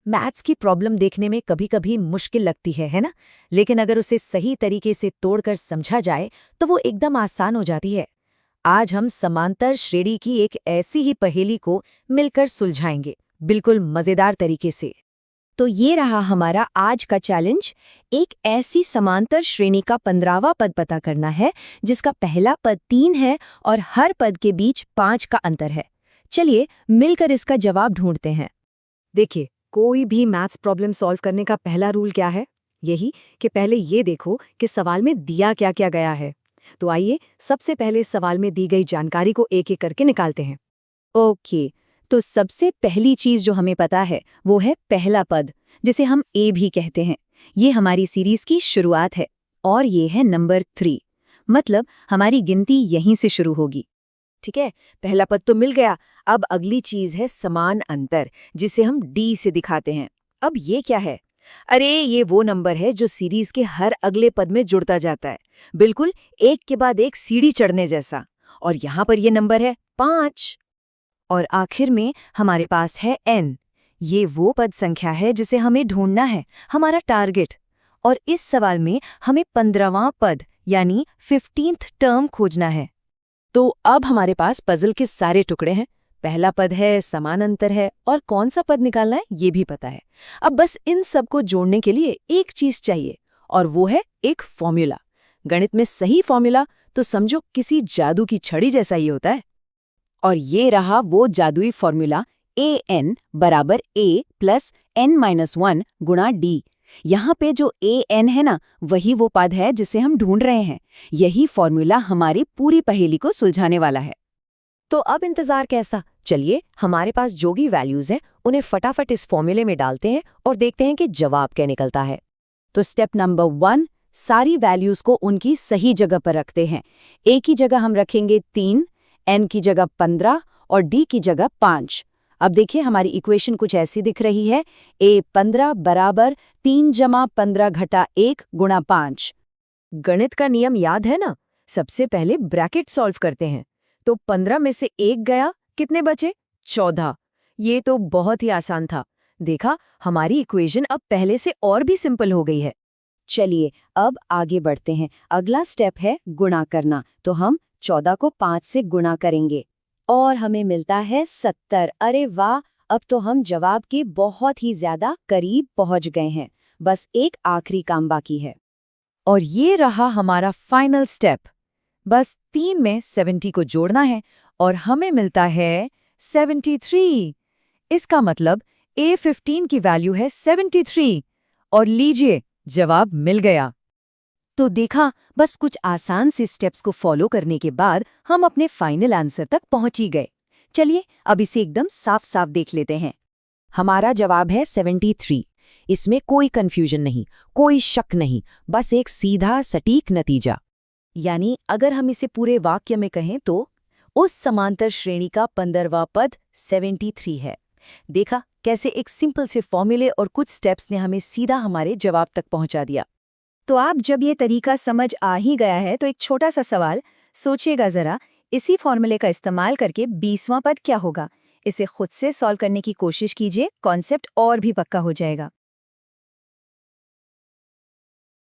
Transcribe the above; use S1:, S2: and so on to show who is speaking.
S1: Maths की problem देखने में कभी-कभी मुश्किल लगती है ना? लेकिन अगर उसे सही तरीके से तोड़कर समझा जाए तो वो एकदम आसान हो जाती है। आज हम समांतर श्रेणी की एक ऐसी ही पहेली को मिलकर सुलझाएंगे, बिल्कुल मजेदार तरीके से।
S2: तो ये रहा हमारा आज का चैलेंज। एक ऐसी समांतर श्रेणी का 15वां पद पता करना है जिसका पहला पद 3 है और हर पद के बीच 5 का अंतर है। चलिए मिलकर इसका जवाब ढूंढते हैं।
S1: देखिए, कोई भी मैथ्स प्रॉब्लम सॉल्व करने का पहला रूल क्या है? यही कि पहले ये देखो कि सवाल में दिया क्या क्या गया है। तो आइए सबसे पहले सवाल में दी गई जानकारी को एक एक करके निकालते हैं।
S2: ओके, तो सबसे पहली चीज जो हमें पता है वो है पहला पद, जिसे हम ए भी कहते हैं। ये हमारी सीरीज की शुरुआत है और ये है नंबर 3, मतलब हमारी गिनती यहीं से शुरू होगी।
S1: ठीक है, पहला पद तो मिल गया। अब अगली चीज है समान अंतर, जिसे हम डी से दिखाते हैं। अब ये क्या है? अरे ये वो नंबर है जो सीरीज के हर अगले पद में जुड़ता जाता है, बिल्कुल एक के बाद एक सीढ़ी चढ़ने जैसा। और यहाँ पर ये नंबर है 5।
S2: और आखिर में हमारे पास है n। ये वो पद संख्या है जिसे हमें ढूंढना है, हमारा टारगेट। और इस सवाल में हमें 15वां पद यानी 15th टर्म खोजना है।
S1: तो अब हमारे पास पजल के सारे टुकड़े हैं। पहला पद है, समान अंतर है, और कौन सा पद निकालना है ये भी पता है। अब बस इन सब को जोड़ने के लिए एक चीज चाहिए, और वो है एक फॉर्मूला। गणित में सही फॉर्मूला तो समझो किसी जादू की छड़ी जैसा ही होता है। और ये रहा वो जादुई फॉर्मूला an बराबर a प्लस n-1 गुणा d। यहाँ पे जो an है ना, वही वो पद है जिसे हम ढूंढ रहे हैं। यही फॉर्मूला हमारी पूरी पहेली को सुलझाने वाला है। तो अब इंतजार कैसा? चलिए हमारे पास जो भी वैल्यूज हैं उन्हें फटाफट इस फॉर्मूले में डालते हैं और देखते हैं कि जवाब क्या निकलता है। तो स्टेप नंबर 1, सारी वैल्यूज को उनकी सही जगह पर रखते हैं। a की जगह हम रखेंगे 3, n की जगह 15 और d की जगह 5। अब देखिए हमारी इक्वेशन कुछ ऐसी दिख रही है। a 15 बराबर 3 जमा 15 घटा 1 गुणा 5। गणित का नियम याद है ना? सबसे पहले ब्रैकेट सॉल्व करते हैं। तो 15 में से 1 गया, कितने बचे? 14। ये तो बहुत ही आसान था। देखा, हमारी इक्वेशन अब पहले से और भी सिंपल हो गई है।
S2: चलिए अब आगे बढ़ते हैं। अगला स्टेप है गुणा करना। तो हम 14 को 5 से गुणा करेंगे और हमें मिलता है 70। अरे वाह, अब तो हम जवाब के बहुत ही ज्यादा करीब पहुंच गए हैं। बस एक आखिरी काम बाकी है।
S1: और ये रहा हमारा फाइनल स्टेप। बस 3 में 70 को जोड़ना है और हमें मिलता है 73। इसका मतलब A15 की वैल्यू है 73। और लीजिए, जवाब मिल गया।
S2: तो देखा, बस कुछ आसान से स्टेप्स को फॉलो करने के बाद हम अपने फाइनल आंसर तक पहुंच ही गए। चलिए अब इसे एकदम साफ साफ देख लेते हैं।
S1: हमारा जवाब है 73। इसमें कोई कंफ्यूजन नहीं, कोई शक नहीं, बस एक सीधा सटीक नतीजा। यानी अगर हम इसे पूरे वाक्य में कहें तो उस समांतर श्रेणी का 15वां पद 73 है। देखा कैसे एक सिंपल से फॉर्मूले और कुछ स्टेप्स ने हमें सीधा हमारे जवाब तक पहुंचा दिया।
S2: तो आप जब ये तरीका समझ आ ही गया है तो एक छोटा सा सवाल सोचिएगा जरा, इसी फॉर्मूले का इस्तेमाल करके 20वां पद क्या होगा? इसे खुद से सॉल्व करने की कोशिश कीजिए, कॉन्सेप्ट और भी पक्का हो जाएगा।